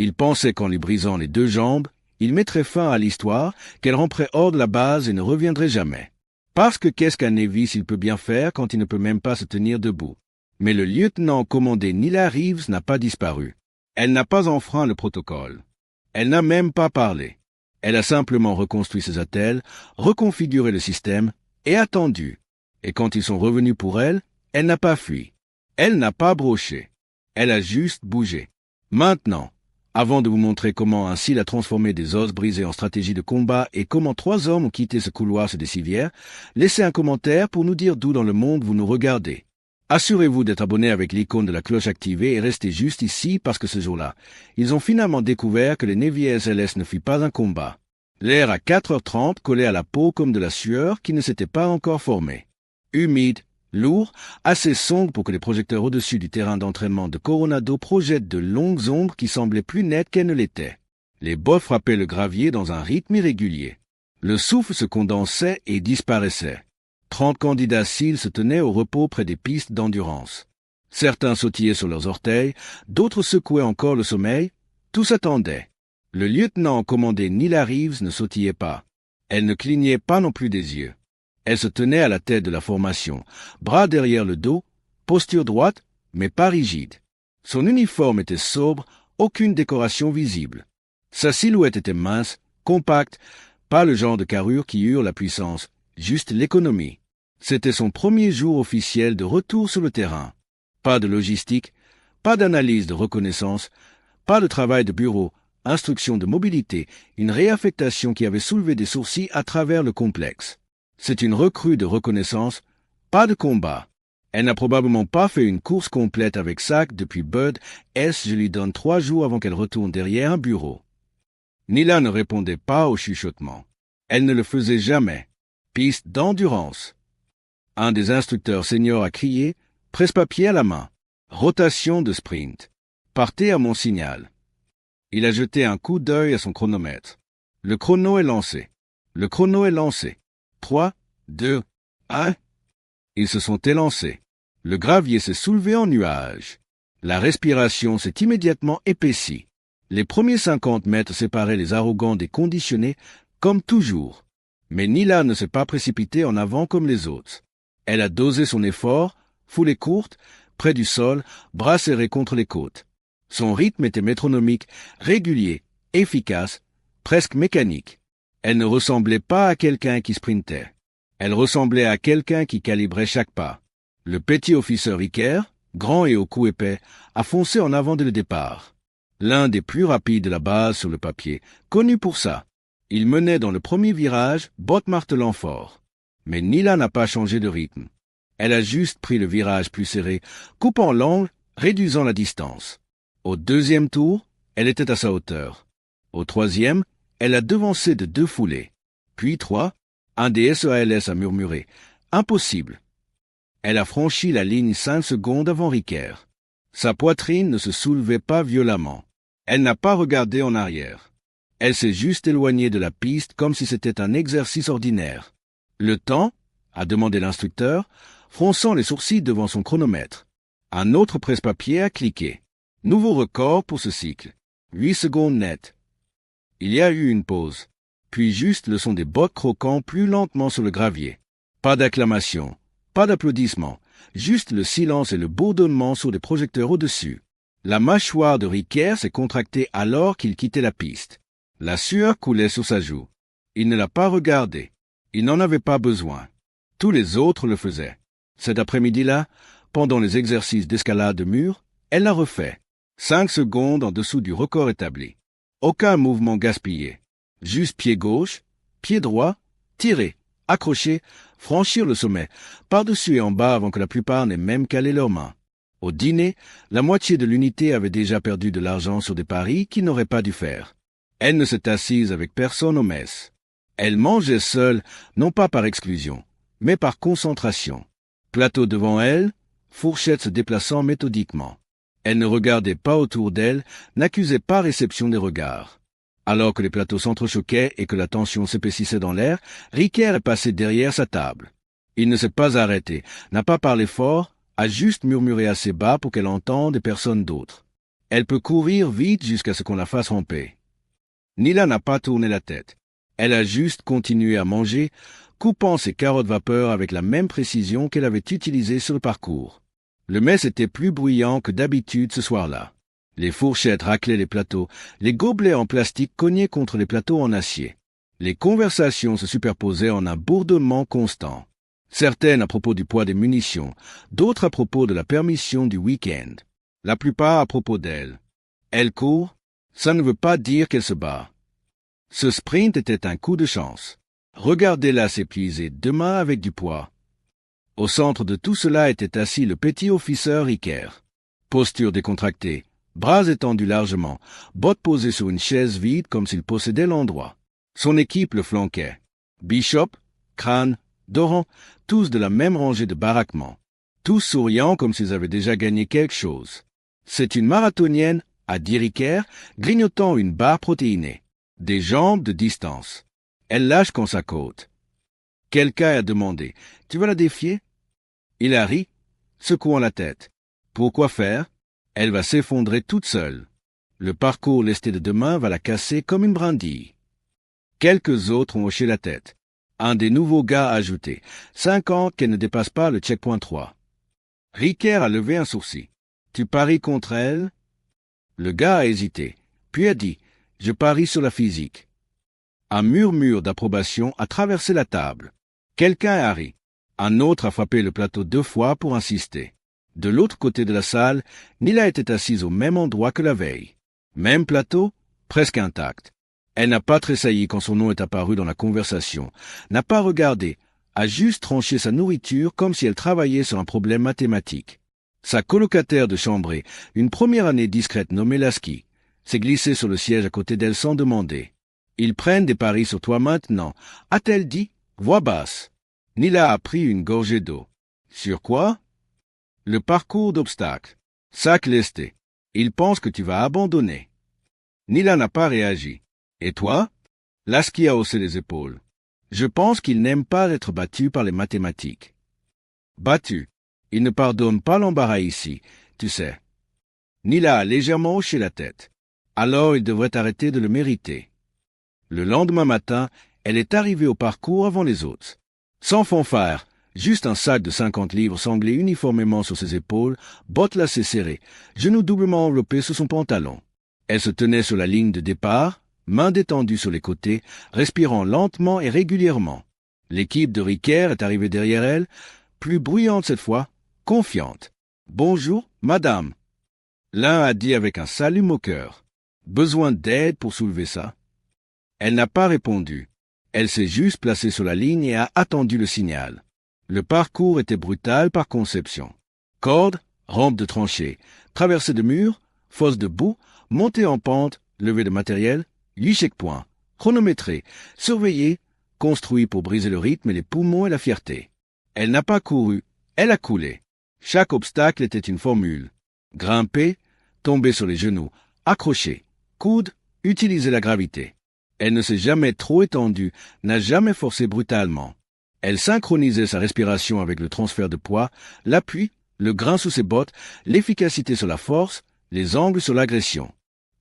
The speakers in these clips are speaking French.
Il pensait qu'en lui brisant les 2 jambes, il mettrait fin à l'histoire, qu'elle ramperait hors de la base et ne reviendrait jamais. Parce que qu'est-ce qu'un Navy s'il peut bien faire quand il ne peut même pas se tenir debout? Mais le lieutenant commandé Nila Reeves n'a pas disparu. Elle n'a pas enfreint le protocole. Elle n'a même pas parlé. Elle a simplement reconstruit ses attelles, reconfiguré le système et attendu. Et quand ils sont revenus pour elle, elle n'a pas fui. Elle n'a pas broché. Elle a juste bougé. Maintenant, avant de vous montrer comment un cil a transformé des os brisés en stratégie de combat et comment 3 hommes ont quitté ce couloir sur des civières, laissez un commentaire pour nous dire d'où dans le monde vous nous regardez. Assurez-vous d'être abonné avec l'icône de la cloche activée et restez juste ici parce que ce jour-là, ils ont finalement découvert que les Navy SLS ne fut pas un combat. L'air à 4h30 collait à la peau comme de la sueur qui ne s'était pas encore formée. Humide, lourd, assez sombre pour que les projecteurs au-dessus du terrain d'entraînement de Coronado projettent de longues ombres qui semblaient plus nettes qu'elles ne l'étaient. Les bottes frappaient le gravier dans un rythme irrégulier. Le souffle se condensait et disparaissait. 30 candidats SEAL se tenaient au repos près des pistes d'endurance. Certains sautillaient sur leurs orteils, d'autres secouaient encore le sommeil. Tous attendaient. Le lieutenant commandé Nila Reeves ne sautillait pas. Elle ne clignait pas non plus des yeux. Elle se tenait à la tête de la formation, bras derrière le dos, posture droite, mais pas rigide. Son uniforme était sobre, aucune décoration visible. Sa silhouette était mince, compacte, pas le genre de carrure qui hurle la puissance, juste l'économie. C'était son premier jour officiel de retour sur le terrain. Pas de logistique, pas d'analyse de reconnaissance, pas de travail de bureau, instruction de mobilité, une réaffectation qui avait soulevé des sourcils à travers le complexe. C'est une recrue de reconnaissance, pas de combat. Elle n'a probablement pas fait une course complète avec Sac depuis Bud S. Je lui donne 3 jours avant qu'elle retourne derrière un bureau. Nila ne répondait pas au chuchotement. Elle ne le faisait jamais. Piste d'endurance. Un des instructeurs seniors a crié, presse-papier à la main. Rotation de sprint. Partez à mon signal. Il a jeté un coup d'œil à son chronomètre. Le chrono est lancé. Le chrono est lancé. 3, 2, 1. Ils se sont élancés. Le gravier s'est soulevé en nuage. La respiration s'est immédiatement épaissie. Les premiers 50 mètres séparaient les arrogants des conditionnés, comme toujours. Mais Nila ne s'est pas précipitée en avant comme les autres. Elle a dosé son effort, foulée courte, près du sol, bras serrés contre les côtes. Son rythme était métronomique, régulier, efficace, presque mécanique. Elle ne ressemblait pas à quelqu'un qui sprintait. Elle ressemblait à quelqu'un qui calibrait chaque pas. Le petit officer Ricker, grand et au cou épais, a foncé en avant dès le départ. L'un des plus rapides de la base sur le papier, connu pour ça. Il menait dans le premier virage, botte martelant fort. Mais Nila n'a pas changé de rythme. Elle a juste pris le virage plus serré, coupant l'angle, réduisant la distance. Au 2e tour, elle était à sa hauteur. Au 3e, elle a devancé de 2 foulées. Puis 3, un des SEALS a murmuré « Impossible ». Elle a franchi la ligne 5 secondes avant Ricker. Sa poitrine ne se soulevait pas violemment. Elle n'a pas regardé en arrière. Elle s'est juste éloignée de la piste comme si c'était un exercice ordinaire. Le temps, a demandé l'instructeur, fronçant les sourcils devant son chronomètre. Un autre presse-papier a cliqué. Nouveau record pour ce cycle. 8 secondes nettes. Il y a eu une pause. Puis juste le son des bottes croquant plus lentement sur le gravier. Pas d'acclamation, pas d'applaudissements, juste le silence et le bourdonnement sur des projecteurs au-dessus. La mâchoire de Ricker s'est contractée alors qu'il quittait la piste. La sueur coulait sur sa joue. Il ne l'a pas regardé. Il n'en avait pas besoin. Tous les autres le faisaient. Cet après-midi-là, pendant les exercices d'escalade de mur, elle l'a refait. 5 secondes en dessous du record établi. Aucun mouvement gaspillé. Juste pied gauche, pied droit, tirer, accrocher, franchir le sommet, par-dessus et en bas avant que la plupart n'aient même calé leurs mains. Au dîner, la moitié de l'unité avait déjà perdu de l'argent sur des paris qu'ils n'auraient pas dû faire. Elle ne s'est assise avec personne aux messes. Elle mangeait seule, non pas par exclusion, mais par concentration. Plateau devant elle, fourchette se déplaçant méthodiquement. Elle ne regardait pas autour d'elle, n'accusait pas réception des regards. Alors que les plateaux s'entrechoquaient et que la tension s'épaississait dans l'air, Ricker est passé derrière sa table. Il ne s'est pas arrêté, n'a pas parlé fort, a juste murmuré assez bas pour qu'elle entende et personne d'autre. Elle peut courir vite jusqu'à ce qu'on la fasse ramper. Nila n'a pas tourné la tête. Elle a juste continué à manger, coupant ses carottes vapeur avec la même précision qu'elle avait utilisée sur le parcours. Le mess était plus bruyant que d'habitude ce soir-là. Les fourchettes raclaient les plateaux, les gobelets en plastique cognaient contre les plateaux en acier. Les conversations se superposaient en un bourdonnement constant. Certaines à propos du poids des munitions, d'autres à propos de la permission du week-end. La plupart à propos d'elle. Elle court, ça ne veut pas dire qu'elle se bat. Ce sprint était un coup de chance. Regardez-la s'épuiser demain avec du poids. Au centre de tout cela était assis le petit officier Ricker. Posture décontractée, bras étendus largement, bottes posées sur une chaise vide comme s'il possédait l'endroit. Son équipe le flanquait. Bishop, Crane, Doran, tous de la même rangée de baraquements. Tous souriants comme s'ils avaient déjà gagné quelque chose. C'est une marathonienne, a dit Ricker, grignotant une barre protéinée. Des jambes de distance. Elle lâche quand ça côte. Quelqu'un a demandé « Tu vas la défier ?» Il a ri, secouant la tête. Pourquoi faire? Elle va s'effondrer toute seule. Le parcours lesté de demain va la casser comme une brindille. Quelques autres ont hoché la tête. Un des nouveaux gars a ajouté « 50 qu'elle ne dépasse pas le checkpoint 3. » Ricker a levé un sourcil. « Tu paries contre elle ?» Le gars a hésité, puis a dit « Je parie sur la physique. » Un murmure d'approbation a traversé la table. Quelqu'un a ri. Un autre a frappé le plateau 2 fois pour insister. De l'autre côté de la salle, Nila était assise au même endroit que la veille. Même plateau, presque intact. Elle n'a pas tressailli quand son nom est apparu dans la conversation, n'a pas regardé, a juste tranché sa nourriture comme si elle travaillait sur un problème mathématique. Sa colocataire de chambrée, une première année discrète nommée Lasky, s'est glissée sur le siège à côté d'elle sans demander. « Ils prennent des paris sur toi maintenant », a-t-elle dit, voix basse. Nila a pris une gorgée d'eau. « Sur quoi ?»« Le parcours d'obstacles. Sac lesté. Ils pensent que tu vas abandonner. » Nila n'a pas réagi. « Et toi ?» Lasky a haussé les épaules. « Je pense qu'ils n'aiment pas être battus par les mathématiques. »« Battus. Ils ne pardonnent pas l'embarras ici, tu sais. » Nila a légèrement hoché la tête. « Alors ils devraient arrêter de le mériter. » Le lendemain matin, elle est arrivée au parcours avant les autres. Sans fanfare, juste un sac de 50 livres sanglé uniformément sur ses épaules, bottes lacées serrées, genoux doublement enveloppés sous son pantalon. Elle se tenait sur la ligne de départ, mains détendues sur les côtés, respirant lentement et régulièrement. L'équipe de Ricker est arrivée derrière elle, plus bruyante cette fois, confiante. « Bonjour, madame. » L'un a dit avec un salut moqueur. « Besoin d'aide pour soulever ça ?» Elle n'a pas répondu. Elle s'est juste placée sur la ligne et a attendu le signal. Le parcours était brutal par conception. Cordes, rampes de tranchées, traversées de murs, fosses de boue, montées en pente, levées de matériel, 8 checkpoints, chronométrés, surveillés, construits pour briser le rythme et les poumons et la fierté. Elle n'a pas couru, elle a coulé. Chaque obstacle était une formule. Grimper, tomber sur les genoux, accrocher, coude, utiliser la gravité. Elle ne s'est jamais trop étendue, n'a jamais forcé brutalement. Elle synchronisait sa respiration avec le transfert de poids, l'appui, le grain sous ses bottes, l'efficacité sur la force, les angles sur l'agression.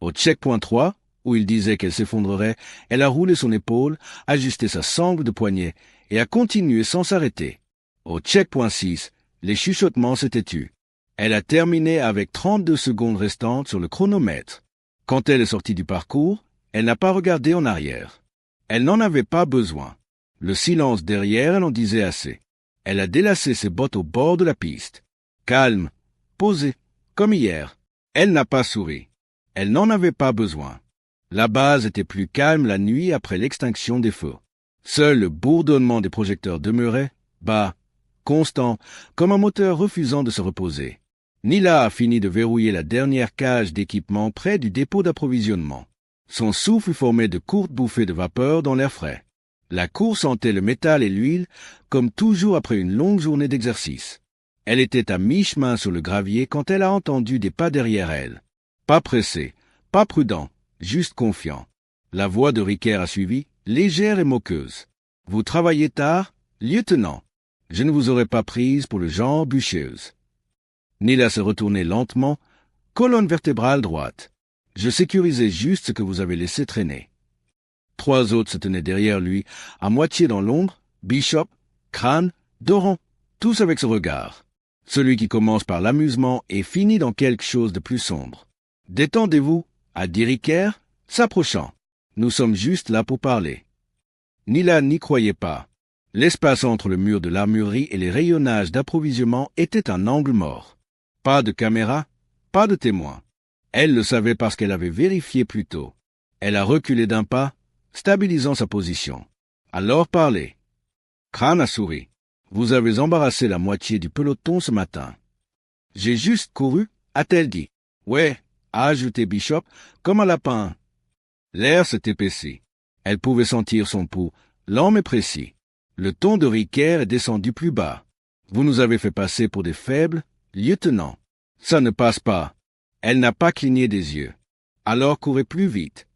Au checkpoint 3, où il disait qu'elle s'effondrerait, elle a roulé son épaule, ajusté sa sangle de poignet et a continué sans s'arrêter. Au checkpoint 6, les chuchotements s'étaient tus. Elle a terminé avec 32 secondes restantes sur le chronomètre. Quand elle est sortie du parcours, elle n'a pas regardé en arrière. Elle n'en avait pas besoin. Le silence derrière, elle en disait assez. Elle a délacé ses bottes au bord de la piste. Calme, posée, comme hier. Elle n'a pas souri. Elle n'en avait pas besoin. La base était plus calme la nuit après l'extinction des feux. Seul le bourdonnement des projecteurs demeurait, bas, constant, comme un moteur refusant de se reposer. Nila a fini de verrouiller la dernière cage d'équipement près du dépôt d'approvisionnement. Son souffle formait de courtes bouffées de vapeur dans l'air frais. La cour sentait le métal et l'huile, comme toujours après une longue journée d'exercice. Elle était à mi-chemin sur le gravier quand elle a entendu des pas derrière elle. Pas pressé, pas prudent, juste confiant. La voix de Ricker a suivi, légère et moqueuse. « Vous travaillez tard, lieutenant. Je ne vous aurais pas prise pour le genre bûcheuse. » Nila se retournait lentement, Colonne vertébrale droite. Je sécurisais juste ce que vous avez laissé traîner. 3 autres se tenaient derrière lui, à moitié dans l'ombre, Bishop, Crane, Doran, tous avec ce regard. Celui qui commence par l'amusement et finit dans quelque chose de plus sombre. « Détendez-vous » a dit Ricker, s'approchant. « Nous sommes juste là pour parler. » Nila n'y croyait pas. L'espace entre le mur de l'armurerie et les rayonnages d'approvisionnement était un angle mort. Pas de caméra, pas de témoin. Elle le savait parce qu'elle avait vérifié plus tôt. Elle a reculé d'un pas, stabilisant sa position. Alors parlez. Crane a souri. Vous avez embarrassé la moitié du peloton ce matin. J'ai juste couru, a-t-elle dit. Ouais, a ajouté Bishop, comme un lapin. L'air s'est épaissi. Elle pouvait sentir son pouls, lent mais précis. Le ton de Ricker est descendu plus bas. Vous nous avez fait passer pour des faibles, lieutenant. Ça ne passe pas. Elle n'a pas cligné des yeux. Alors courez plus vite.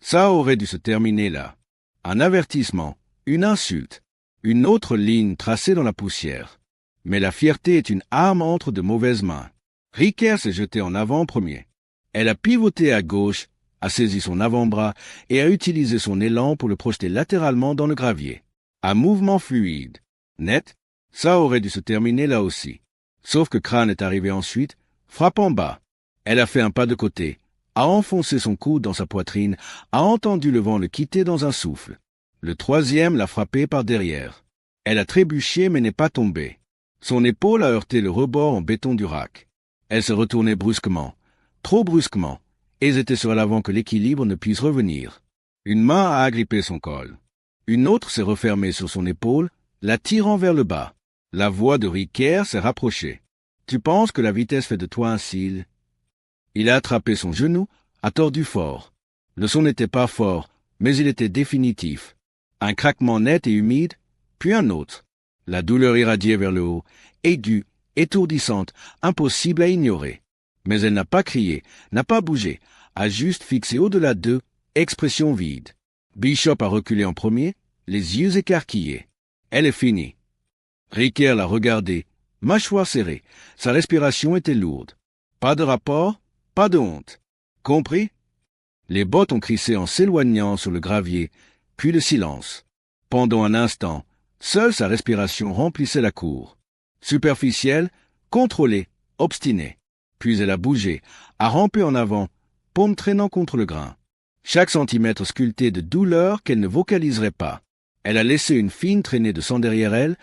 Ça aurait dû se terminer là. Un avertissement, une insulte, une autre ligne tracée dans la poussière. Mais la fierté est une arme entre de mauvaises mains. Ricker s'est jeté en avant premier. Elle a pivoté à gauche, a saisi son avant-bras et a utilisé son élan pour le projeter latéralement dans le gravier. Un mouvement fluide, net, ça aurait dû se terminer là aussi. Sauf que Crane est arrivé ensuite, frappant bas. Elle a fait un pas de côté, a enfoncé son coude dans sa poitrine, a entendu le vent le quitter dans un souffle. Le troisième l'a frappé par derrière. Elle a trébuché mais n'est pas tombée. Son épaule a heurté le rebord en béton du rack. Elle se retournait brusquement, trop brusquement, et était sur l'avant que l'équilibre ne puisse revenir. Une main a agrippé son col. Une autre s'est refermée sur son épaule, la tirant vers le bas. La voix de Ricker s'est rapprochée. « Tu penses que la vitesse fait de toi un cil ?» Il a attrapé son genou, a tordu fort. Le son n'était pas fort, mais il était définitif. Un craquement net et humide, puis un autre. La douleur irradiait vers le haut, aiguë, étourdissante, impossible à ignorer. Mais elle n'a pas crié, n'a pas bougé, a juste fixé au-delà d'eux, expression vide. Bishop a reculé en premier, les yeux écarquillés. Elle est finie. Ricker l'a regardé, mâchoire serrée, sa respiration était lourde. Pas de rapport, pas de honte. Compris? Les bottes ont crissé en s'éloignant sur le gravier, puis le silence. Pendant un instant, seule sa respiration remplissait la cour. Superficielle, contrôlée, obstinée. Puis elle a bougé, a rampé en avant, paume traînant contre le grain. Chaque centimètre sculpté de douleur qu'elle ne vocaliserait pas. Elle a laissé une fine traînée de sang derrière elle,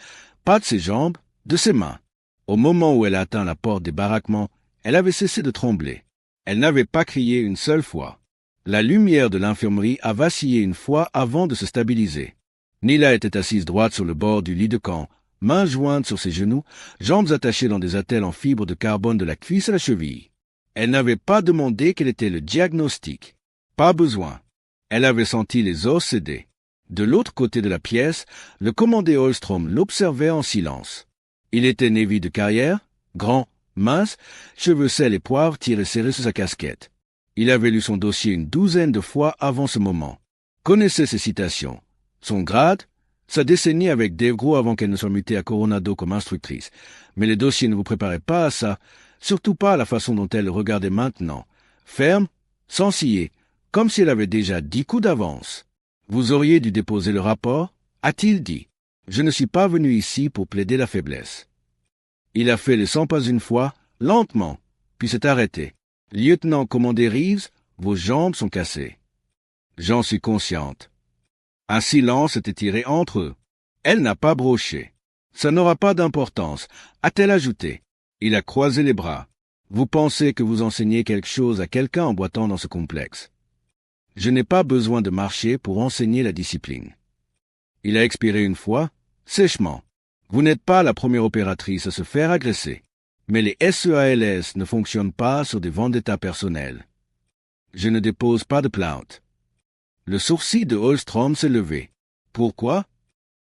pas de ses jambes, de ses mains. Au moment où elle a atteint la porte des baraquements, elle avait cessé de trembler. Elle n'avait pas crié une seule fois. La lumière de l'infirmerie a vacillé une fois avant de se stabiliser. Nila était assise droite sur le bord du lit de camp, mains jointes sur ses genoux, jambes attachées dans des attelles en fibre de carbone de la cuisse à la cheville. Elle n'avait pas demandé quel était le diagnostic. Pas besoin. Elle avait senti les os céder. De l'autre côté de la pièce, le commandé Holstrom l'observait en silence. Il était Navy de carrière, grand, mince, cheveux sel et poivre tirés serrés sous sa casquette. Il avait lu son dossier une douzaine de fois avant ce moment. Connaissait ses citations. Son grade, sa décennie avec Dave Grohl avant qu'elle ne soit mutée à Coronado comme instructrice. Mais les dossiers ne vous préparaient pas à ça, surtout pas à la façon dont elle le regardait maintenant. Ferme, sans ciller, comme si elle avait déjà 10 coups d'avance. « Vous auriez dû déposer le rapport ?» a-t-il dit. « Je ne suis pas venu ici pour plaider la faiblesse. » Il a fait les 100 pas une fois, lentement, puis s'est arrêté. « Lieutenant commandé Reeves, vos jambes sont cassées. »« J'en suis consciente. » Un silence s'est étiré entre eux. Elle n'a pas broché. « Ça n'aura pas d'importance, » a-t-elle ajouté. Il a croisé les bras. « Vous pensez que vous enseignez quelque chose à quelqu'un en boitant dans ce complexe. Je n'ai pas besoin de marcher pour enseigner la discipline. » Il a expiré une fois, sèchement. « Vous n'êtes pas la première opératrice à se faire agresser. Mais les SEALS ne fonctionnent pas sur des vendettas personnels. Je ne dépose pas de plainte. » Le sourcil de Holstrom s'est levé. « Pourquoi ?»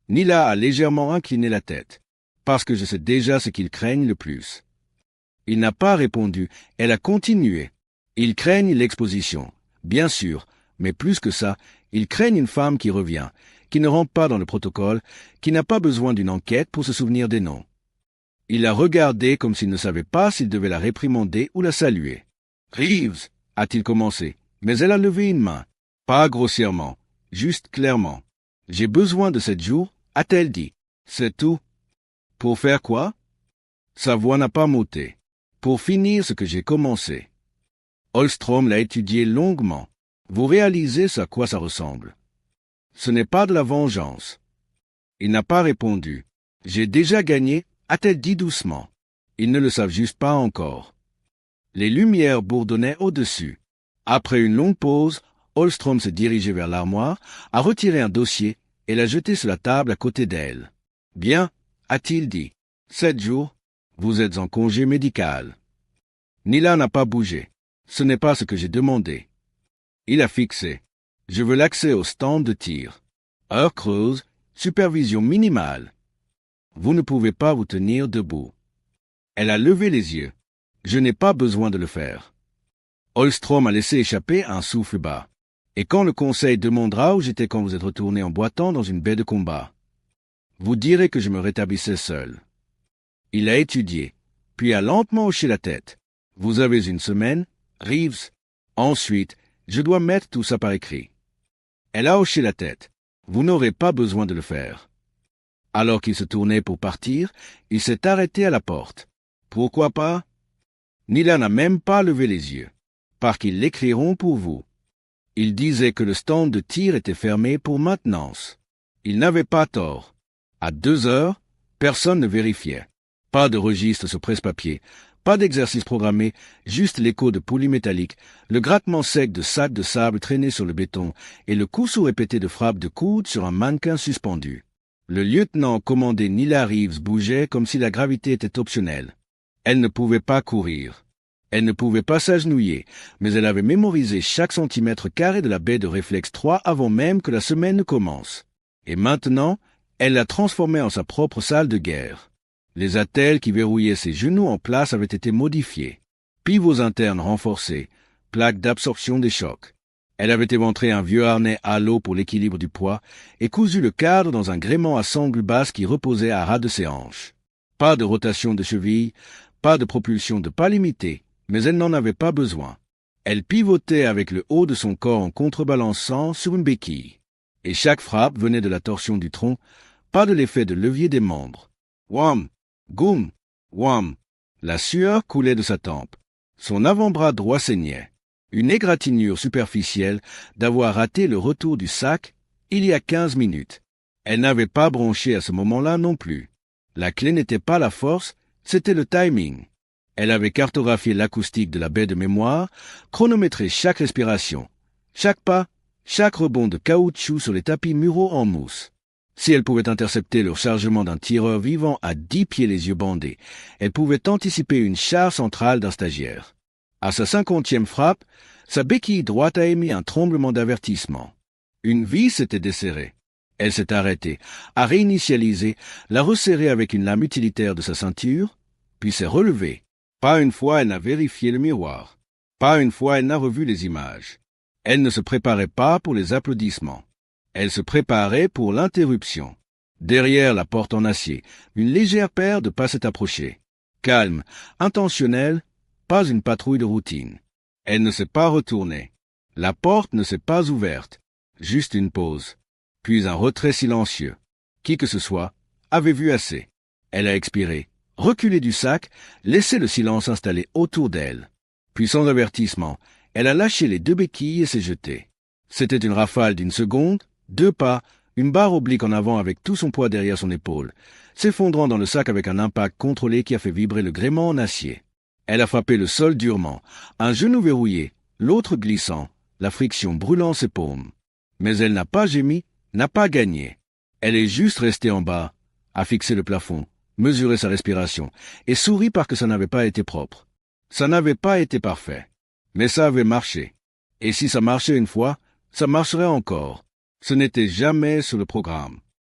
Nila a légèrement incliné la tête. « Parce que je sais déjà ce qu'ils craignent le plus. » Il n'a pas répondu, elle a continué. « Ils craignent l'exposition, bien sûr, mais plus que ça, ils craignent une femme qui revient, qui ne rentre pas dans le protocole, qui n'a pas besoin d'une enquête pour se souvenir des noms. » Il l'a regardée comme s'il ne savait pas s'il devait la réprimander ou la saluer. Reeves, a-t-il commencé, mais elle a levé une main. Pas grossièrement, juste clairement. J'ai besoin de 7 jours, a-t-elle dit. C'est tout. Pour faire quoi? Sa voix n'a pas monté. Pour finir ce que j'ai commencé. Holstrom l'a étudié longuement. Vous réalisez à quoi ça ressemble. Ce n'est pas de la vengeance. Il n'a pas répondu. J'ai déjà gagné, a-t-elle dit doucement. Ils ne le savent juste pas encore. Les lumières bourdonnaient au-dessus. Après une longue pause, Holstrom s'est dirigé vers l'armoire, a retiré un dossier et l'a jeté sur la table à côté d'elle. Bien, a-t-il dit. 7 jours. Vous êtes en congé médical. Nila n'a pas bougé. Ce n'est pas ce que j'ai demandé. Il a fixé. Je veux l'accès au stand de tir. Heure creuse, supervision minimale. Vous ne pouvez pas vous tenir debout. Elle a levé les yeux. Je n'ai pas besoin de le faire. Holstrom a laissé échapper un souffle bas. Et quand le conseil demandera où j'étais quand vous êtes retourné en boitant dans une baie de combat, vous direz que je me rétablissais seul. Il a étudié, puis a lentement hoché la tête. Vous avez une semaine, Reeves. Ensuite, je dois mettre tout ça par écrit. Elle a hoché la tête. Vous n'aurez pas besoin de le faire. Alors qu'il se tournait pour partir, il s'est arrêté à la porte. Pourquoi pas? Nila n'a même pas levé les yeux. Parce qu'ils l'écriront pour vous. Il disait que le stand de tir était fermé pour maintenance. Il n'avait pas tort. À 2 heures, personne ne vérifiait. Pas de registre sur presse-papier, pas d'exercice programmé, juste l'écho de poulies métalliques, le grattement sec de sacs de sable traînés sur le béton et le coup sous-répété de frappes de coude sur un mannequin suspendu. Le lieutenant commandé Nila Reeves bougeait comme si la gravité était optionnelle. Elle ne pouvait pas courir. Elle ne pouvait pas s'agenouiller, mais elle avait mémorisé chaque centimètre carré de la baie de réflexe 3 avant même que la semaine ne commence. Et maintenant, elle l'a transformée en sa propre salle de guerre. Les attelles qui verrouillaient ses genoux en place avaient été modifiés. Pivots internes renforcés, plaques d'absorption des chocs. Elle avait éventré un vieux harnais halo pour l'équilibre du poids et cousu le cadre dans un gréement à sangle basse qui reposait à ras de ses hanches. Pas de rotation de cheville, pas de propulsion de pas limitée, mais elle n'en avait pas besoin. Elle pivotait avec le haut de son corps en contrebalançant sur une béquille. Et chaque frappe venait de la torsion du tronc, pas de l'effet de levier des membres. Wham! Goum! Wham! La sueur coulait de sa tempe. Son avant-bras droit saignait. Une égratignure superficielle d'avoir raté le retour du sac il y a 15 minutes. Elle n'avait pas bronché à ce moment-là non plus. La clé n'était pas la force, c'était le timing. Elle avait cartographié l'acoustique de la baie de mémoire, chronométré chaque respiration, chaque pas, chaque rebond de caoutchouc sur les tapis muraux en mousse. Si elle pouvait intercepter le chargement d'un tireur vivant à 10 pieds les yeux bandés, elle pouvait anticiper une char centrale d'un stagiaire. À sa 50e frappe, sa béquille droite a émis un tremblement d'avertissement. Une vis s'était desserrée. Elle s'est arrêtée, a réinitialisé, l'a resserrée avec une lame utilitaire de sa ceinture, puis s'est relevée. Pas une fois elle n'a vérifié le miroir. Pas une fois elle n'a revu les images. Elle ne se préparait pas pour les applaudissements. Elle se préparait pour l'interruption. Derrière la porte en acier, une légère paire de pas s'est approchée. Calme, intentionnelle, pas une patrouille de routine. Elle ne s'est pas retournée. La porte ne s'est pas ouverte. Juste une pause. Puis un retrait silencieux. Qui que ce soit avait vu assez. Elle a expiré, reculé du sac, laissé le silence installer autour d'elle. Puis sans avertissement, elle a lâché les 2 béquilles et s'est jetée. C'était une rafale d'1 seconde, 2 pas, une barre oblique en avant avec tout son poids derrière son épaule, s'effondrant dans le sac avec un impact contrôlé qui a fait vibrer le gréement en acier. Elle a frappé le sol durement, un genou verrouillé, l'autre glissant, la friction brûlant ses paumes. Mais elle n'a pas gémi, n'a pas gagné. Elle est juste restée en bas, a fixé le plafond, mesuré sa respiration, et sourit parce que ça n'avait pas été propre. Ça n'avait pas été parfait. Mais ça avait marché. Et si ça marchait une fois, ça marcherait encore. Ce n'était jamais sur le programme.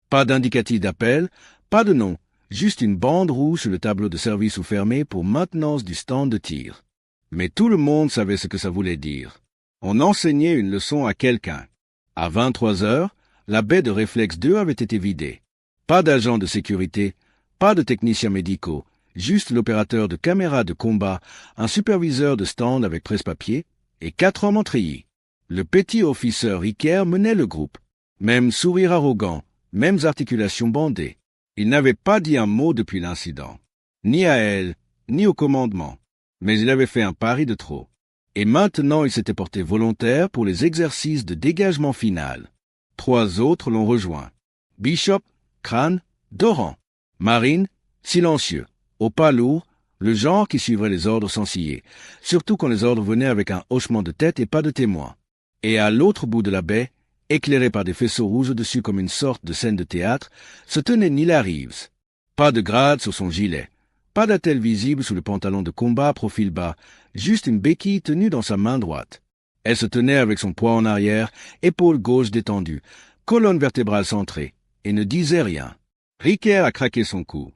Pas d'indicatif d'appel, pas de nom, juste une bande rouge sur le tableau de service ou fermé pour maintenance du stand de tir. Mais tout le monde savait ce que ça voulait dire. On enseignait une leçon à quelqu'un. À 23 heures, la baie de réflexe 2 avait été vidée. Pas d'agents de sécurité, pas de techniciens médicaux, juste l'opérateur de caméra de combat, un superviseur de stand avec presse-papier et 4 hommes en treillis. Le petit officier Ricker menait le groupe. Même sourire arrogant, mêmes articulations bandées. Il n'avait pas dit un mot depuis l'incident. Ni à elle, ni au commandement. Mais il avait fait un pari de trop. Et maintenant il s'était porté volontaire pour les exercices de dégagement final. 3 autres l'ont rejoint. Bishop, Crane, Doran. Marine, silencieux, au pas lourd, le genre qui suivrait les ordres sans ciller, surtout quand les ordres venaient avec un hochement de tête et pas de témoin. Et à l'autre bout de la baie, éclairé par des faisceaux rouges au-dessus comme une sorte de scène de théâtre, se tenait Nila Reeves. Pas de grade sur son gilet, pas d'attelle visible sous le pantalon de combat à profil bas, juste une béquille tenue dans sa main droite. Elle se tenait avec son poids en arrière, épaule gauche détendue, colonne vertébrale centrée, et ne disait rien. Ricker a craqué son cou.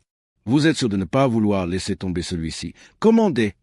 Vous êtes sûr de ne pas vouloir laisser tomber celui-ci. Commandez.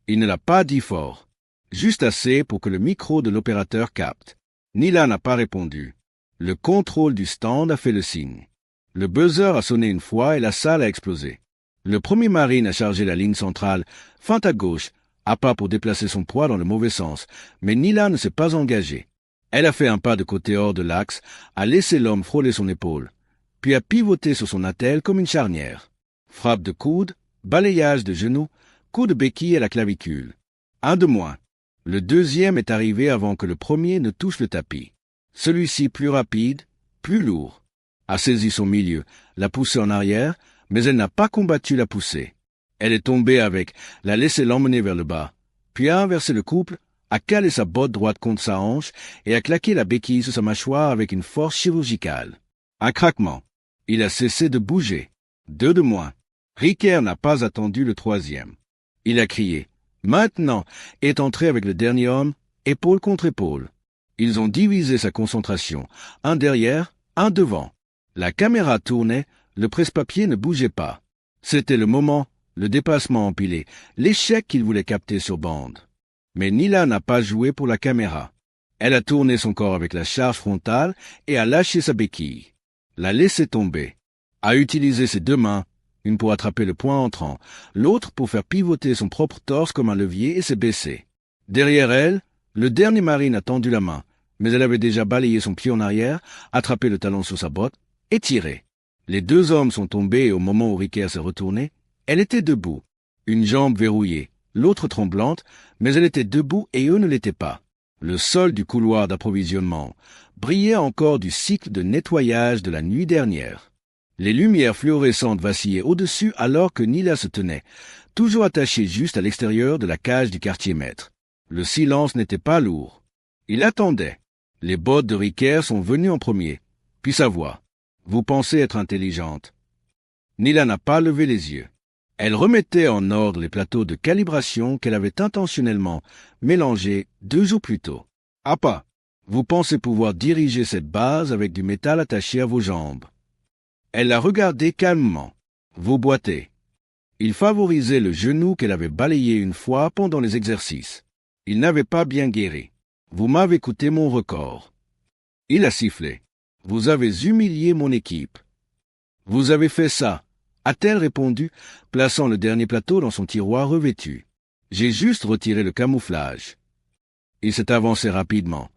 Il ne l'a pas dit fort, juste assez pour que le micro de l'opérateur capte. Nila n'a pas répondu. Le contrôle du stand a fait le signe. Le buzzer a sonné une fois et la salle a explosé. Le premier marine a chargé la ligne centrale, feinte à gauche, à pas pour déplacer son poids dans le mauvais sens, mais Nila ne s'est pas engagée. Elle a fait un pas de côté hors de l'axe, a laissé l'homme frôler son épaule, puis a pivoté sur son attelle comme une charnière. Frappe de coude, balayage de genoux, coup de béquille à la clavicule. Un de moins. Le deuxième est arrivé avant que le premier ne touche le tapis. Celui-ci plus rapide, plus lourd. A saisi son milieu, l'a poussé en arrière, mais elle n'a pas combattu la poussée. Elle est tombée avec, l'a laissé l'emmener vers le bas, puis a inversé le couple, a calé sa botte droite contre sa hanche et a claqué la béquille sur sa mâchoire avec une force chirurgicale. Un craquement. Il a cessé de bouger. 2 de moins. Ricker n'a pas attendu le troisième. Il a crié. Maintenant, est entré avec le dernier homme, épaule contre épaule. Ils ont divisé sa concentration, un derrière, un devant. La caméra tournait, le presse-papier ne bougeait pas. C'était le moment, le dépassement empilé, l'échec qu'il voulait capter sur bande. Mais Nila n'a pas joué pour la caméra. Elle a tourné son corps avec la charge frontale et a lâché sa béquille. L'a laissé tomber. A utilisé ses 2 mains, une pour attraper le poing entrant, l'autre pour faire pivoter son propre torse comme un levier et s'est baissée. Derrière elle, le dernier marine a tendu la main, mais elle avait déjà balayé son pied en arrière, attrapé le talon sur sa botte et tiré. Les 2 hommes sont tombés et au moment où Ricker s'est retourné, elle était debout, une jambe verrouillée, l'autre tremblante, mais elle était debout et eux ne l'étaient pas. Le sol du couloir d'approvisionnement brillait encore du cycle de nettoyage de la nuit dernière. Les lumières fluorescentes vacillaient au-dessus alors que Nila se tenait, toujours attachée juste à l'extérieur de la cage du quartier-maître. Le silence n'était pas lourd. Il attendait. Les bottes de Ricker sont venues en premier, puis sa voix. Vous pensez être intelligente. Nila n'a pas levé les yeux. Elle remettait en ordre les plateaux de calibration qu'elle avait intentionnellement mélangés 2 jours plus tôt. Ah pas. Vous pensez pouvoir diriger cette base avec du métal attaché à vos jambes. Elle l'a regardé calmement. Vous boitez. Il favorisait le genou qu'elle avait balayé une fois pendant les exercices. Il n'avait pas bien guéri. Vous m'avez coûté mon record. Il a sifflé. Vous avez humilié mon équipe. Vous avez fait ça, a-t-elle répondu, plaçant le dernier plateau dans son tiroir revêtu. J'ai juste retiré le camouflage. Il s'est avancé rapidement,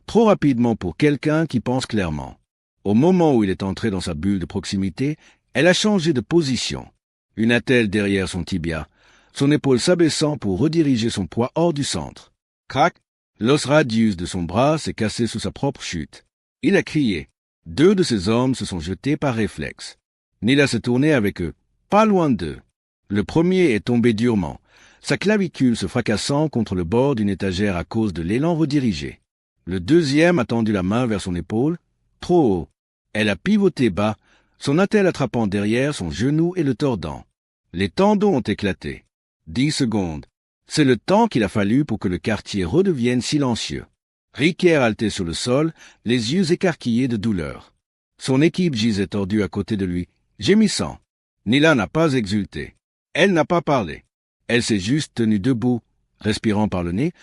trop rapidement pour quelqu'un qui pense clairement. Au moment où il est entré dans sa bulle de proximité, elle a changé de position. Une attelle derrière son tibia, son épaule s'abaissant pour rediriger son poids hors du centre. Crac! L'os radius de son bras s'est cassé sous sa propre chute. Il a crié. 2 de ses hommes se sont jetés par réflexe. Nila s'est tournée avec eux, pas loin d'eux. Le premier est tombé durement, sa clavicule se fracassant contre le bord d'une étagère à cause de l'élan redirigé. Le deuxième a tendu la main vers son épaule, trop haut. Elle a pivoté bas, son attelle attrapant derrière son genou et le tordant. Les tendons ont éclaté. 10 secondes. C'est le temps qu'il a fallu pour que le quartier redevienne silencieux. Ricker haletait sur le sol, les yeux écarquillés de douleur. Son équipe gisait tordue à côté de lui, gémissant. Nila n'a pas exulté. Elle n'a pas parlé. Elle s'est juste tenue debout, respirant par le nez,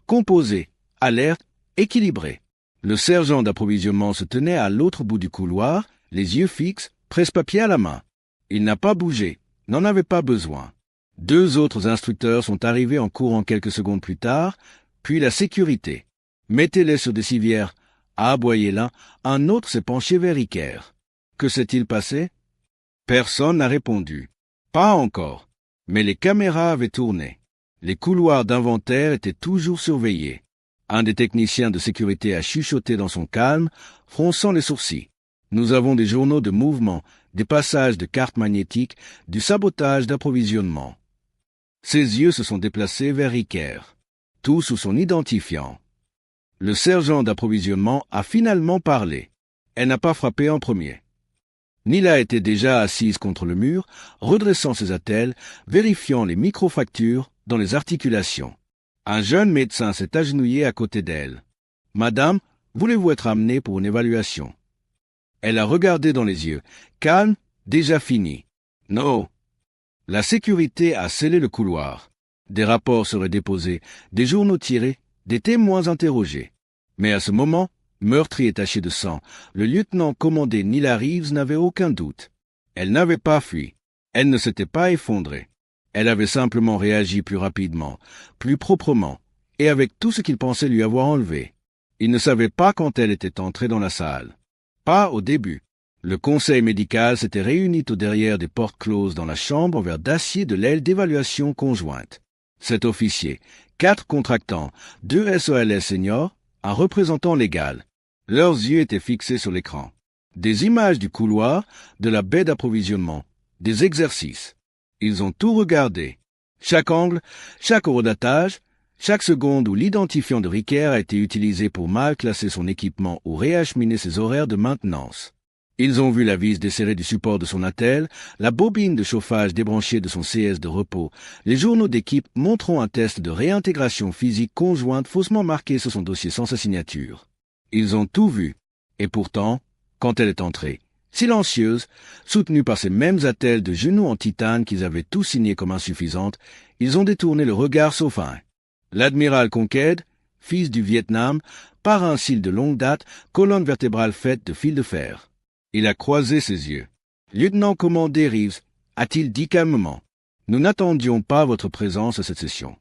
composée, alerte, équilibrée. Le sergent d'approvisionnement se tenait à l'autre bout du couloir, les yeux fixes, presse-papier à la main. Il n'a pas bougé, n'en avait pas besoin. 2 autres instructeurs sont arrivés en courant quelques secondes plus tard, puis la sécurité. Mettez-les sur des civières, a aboyé l'un, un autre s'est penché vers Riker. Que s'est-il passé? Personne n'a répondu. Pas encore. Mais les caméras avaient tourné. Les couloirs d'inventaire étaient toujours surveillés. Un des techniciens de sécurité a chuchoté dans son calme, fronçant les sourcils. Nous avons des journaux de mouvement, des passages de cartes magnétiques, du sabotage d'approvisionnement. Ses yeux se sont déplacés vers Riker, tout sous son identifiant. Le sergent d'approvisionnement a finalement parlé. Elle n'a pas frappé en premier. Nila était déjà assise contre le mur, redressant ses attelles, vérifiant les microfractures dans les articulations. Un jeune médecin s'est agenouillé à côté d'elle. « Madame, voulez-vous être amenée pour une évaluation ?» Elle a regardé dans les yeux. Calme, déjà fini. « Non. » La sécurité a scellé le couloir. Des rapports seraient déposés, des journaux tirés, des témoins interrogés. Mais à ce moment, meurtri et taché de sang, le lieutenant commandé Nila Reeves n'avait aucun doute. Elle n'avait pas fui. Elle ne s'était pas effondrée. Elle avait simplement réagi plus rapidement, plus proprement, et avec tout ce qu'il pensait lui avoir enlevé. Il ne savait pas quand elle était entrée dans la salle. Pas au début. Le conseil médical s'était réuni au derrière des portes closes dans la chambre en verre d'acier de l'aile d'évaluation conjointe. 7 officiers, 4 contractants, 2 SOLS seniors, un représentant légal. Leurs yeux étaient fixés sur l'écran. Des images du couloir, de la baie d'approvisionnement, des exercices. Ils ont tout regardé. Chaque angle, chaque horodatage, chaque seconde où l'identifiant de Riker a été utilisé pour mal classer son équipement ou réacheminer ses horaires de maintenance. Ils ont vu la vis desserrée du support de son attelle, la bobine de chauffage débranchée de son CS de repos, les journaux d'équipe montrant un test de réintégration physique conjointe faussement marqué sur son dossier sans sa signature. Ils ont tout vu. Et pourtant, quand elle est entrée, silencieuse, soutenue par ces mêmes attelles de genoux en titane qu'ils avaient tous signés comme insuffisantes, ils ont détourné le regard sauf un. L'admiral Conqued, fils du Vietnam, parrain cils de longue date, colonne vertébrale faite de fil de fer. Il a croisé ses yeux. « Lieutenant commandé Reeves », a-t-il dit calmement, « nous n'attendions pas votre présence à cette session. »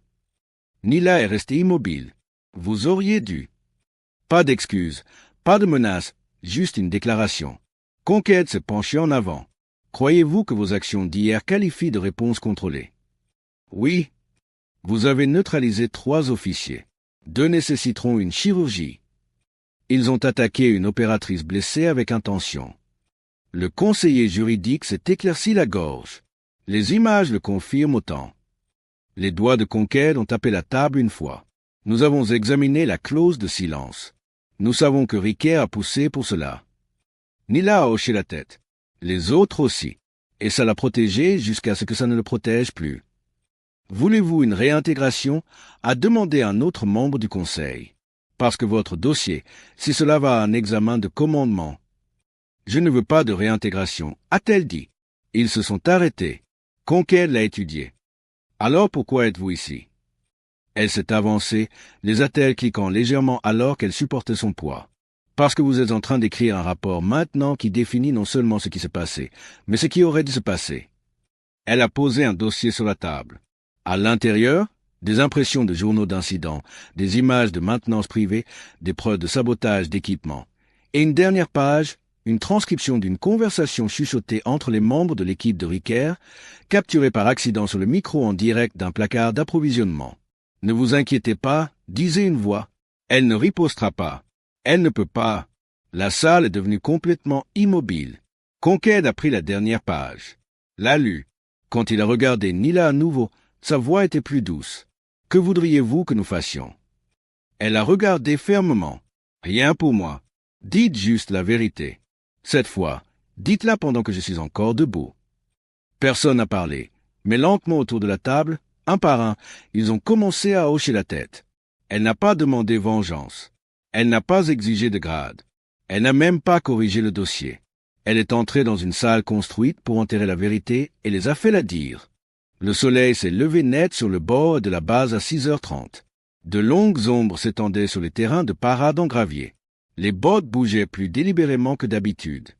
Nila est restée immobile. « Vous auriez dû. » Pas d'excuses, pas de menaces, juste une déclaration. Conquête s'est penché en avant. « Croyez-vous que vos actions d'hier qualifient de réponse contrôlée ?» Oui. Vous avez neutralisé 3 officiers. 2 nécessiteront une chirurgie. Ils ont attaqué une opératrice blessée avec intention. Le conseiller juridique s'est éclairci la gorge. Les images le confirment autant. Les doigts de Conquête ont tapé la table une fois. Nous avons examiné la clause de silence. Nous savons que Riker a poussé pour cela. Nila a hoché la tête. Les autres aussi. Et ça l'a protégé jusqu'à ce que ça ne le protège plus. Voulez-vous une réintégration? A demandé un autre membre du conseil. Parce que votre dossier, si cela va à un examen de commandement. Je ne veux pas de réintégration, a-t-elle dit. Ils se sont arrêtés. Conquête l'a étudié. Alors pourquoi êtes-vous ici? Elle s'est avancée, les attelles cliquant légèrement alors qu'elle supportait son poids. Parce que vous êtes en train d'écrire un rapport maintenant qui définit non seulement ce qui s'est passé, mais ce qui aurait dû se passer. Elle a posé un dossier sur la table. À l'intérieur, des impressions de journaux d'incidents, des images de maintenance privée, des preuves de sabotage d'équipement. Et une dernière page, une transcription d'une conversation chuchotée entre les membres de l'équipe de Riker, capturée par accident sur le micro en direct d'un placard d'approvisionnement. Ne vous inquiétez pas, disait une voix. Elle ne ripostera pas. Elle ne peut pas. La salle est devenue complètement immobile. Conquête a pris la dernière page. L'a lu. Quand il a regardé Nila à nouveau, sa voix était plus douce. « Que voudriez-vous que nous fassions ?» Elle a regardé fermement. « Rien pour moi. Dites juste la vérité. Cette fois, dites-la pendant que je suis encore debout. » Personne n'a parlé, mais lentement autour de la table, un par un, ils ont commencé à hocher la tête. Elle n'a pas demandé vengeance. Elle n'a pas exigé de grade. Elle n'a même pas corrigé le dossier. Elle est entrée dans une salle construite pour enterrer la vérité et les a fait la dire. Le soleil s'est levé net sur le bord de la base à 6h30. De longues ombres s'étendaient sur les terrains de parade en gravier. Les bottes bougeaient plus délibérément que d'habitude.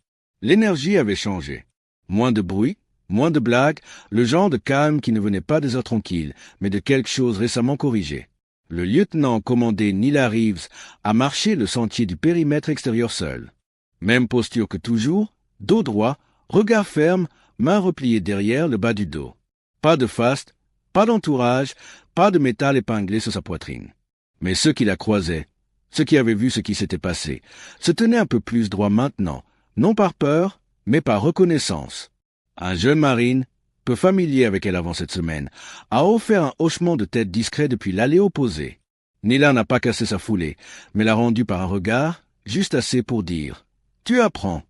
L'énergie avait changé. Moins de bruit, Moins de blagues, le genre de calme qui ne venait pas des heures tranquilles, mais de quelque chose récemment corrigé. Le lieutenant commandé Nila Reeves a marché le sentier du périmètre extérieur seul. Même posture que toujours, dos droit, regard ferme, main repliée derrière le bas du dos. Pas de faste, pas d'entourage, pas de métal épinglé sur sa poitrine. Mais ceux qui la croisaient, ceux qui avaient vu ce qui s'était passé, se tenaient un peu plus droit maintenant, non par peur, mais par reconnaissance. Un jeune marine, peu familier avec elle avant cette semaine, a offert un hochement de tête discret depuis l'allée opposée. Nila n'a pas cassé sa foulée, mais l'a rendu par un regard, juste assez pour dire « Tu apprends ».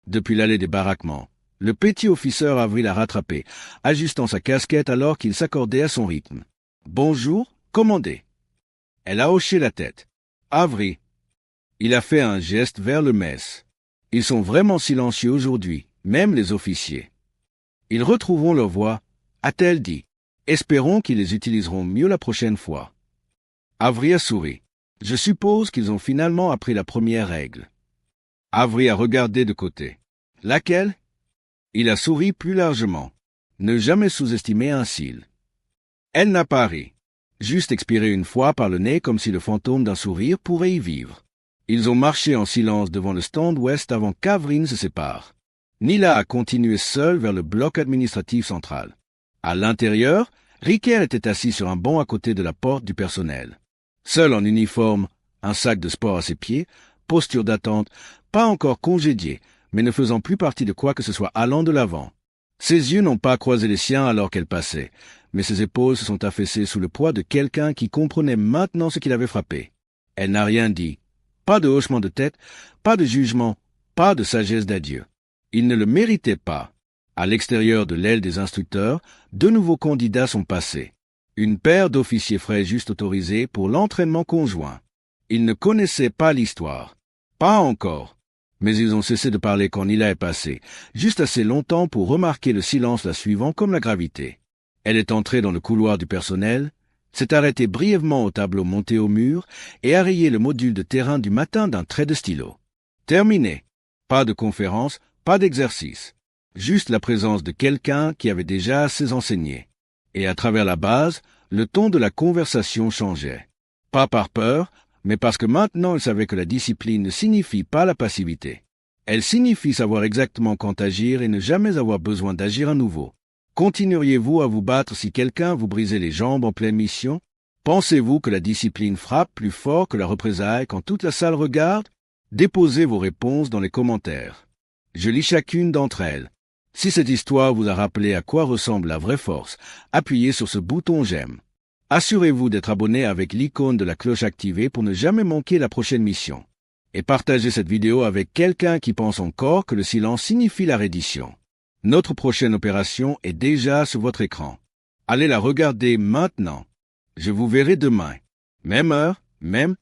Depuis l'allée des baraquements, le petit officier Avery l'a rattrapé, ajustant sa casquette alors qu'il s'accordait à son rythme. « Bonjour, commandez ». Elle a hoché la tête. « Avery ». Il a fait un geste vers le mess. Ils sont vraiment silencieux aujourd'hui, même les officiers. Ils retrouveront leur voix, a-t-elle dit. Espérons qu'ils les utiliseront mieux la prochaine fois. Avery a souri. Je suppose qu'ils ont finalement appris la première règle. Avery a regardé de côté. Laquelle? Il a souri plus largement. Ne jamais sous-estimer un cil. Elle n'a pas ri. Juste expiré une fois par le nez comme si le fantôme d'un sourire pourrait y vivre. Ils ont marché en silence devant le stand ouest avant qu'Avery ne se sépare. Nila a continué seul vers le bloc administratif central. À l'intérieur, Ricker était assis sur un banc à côté de la porte du personnel. Seul en uniforme, un sac de sport à ses pieds, posture d'attente, pas encore congédié, mais ne faisant plus partie de quoi que ce soit allant de l'avant. Ses yeux n'ont pas croisé les siens alors qu'elle passait, mais ses épaules se sont affaissées sous le poids de quelqu'un qui comprenait maintenant ce qui l'avait frappé. Elle n'a rien dit. Pas de hochement de tête, pas de jugement, pas de sagesse d'adieu. Il ne le méritait pas. À l'extérieur de l'aile des instructeurs, 2 nouveaux candidats sont passés. Une paire d'officiers frais juste autorisés pour l'entraînement conjoint. Ils ne connaissaient pas l'histoire. Pas encore. Mais ils ont cessé de parler quand Nila est passé, juste assez longtemps pour remarquer le silence la suivant comme la gravité. Elle est entrée dans le couloir du personnel, s'est arrêtée brièvement au tableau monté au mur et a rayé le module de terrain du matin d'un trait de stylo. Terminé. Pas de conférence, pas d'exercice. Juste la présence de quelqu'un qui avait déjà assez enseigné. Et à travers la base, le ton de la conversation changeait. Pas par peur, mais parce que maintenant elle savait que la discipline ne signifie pas la passivité. Elle signifie savoir exactement quand agir et ne jamais avoir besoin d'agir à nouveau. Continueriez-vous à vous battre si quelqu'un vous brisait les jambes en pleine mission? Pensez-vous que la discipline frappe plus fort que la représaille quand toute la salle regarde? Déposez vos réponses dans les commentaires. Je lis chacune d'entre elles. Si cette histoire vous a rappelé à quoi ressemble la vraie force, appuyez sur ce bouton j'aime. Assurez-vous d'être abonné avec l'icône de la cloche activée pour ne jamais manquer la prochaine mission. Et partagez cette vidéo avec quelqu'un qui pense encore que le silence signifie la reddition. Notre prochaine opération est déjà sur votre écran. Allez la regarder maintenant. Je vous verrai demain. Même heure, même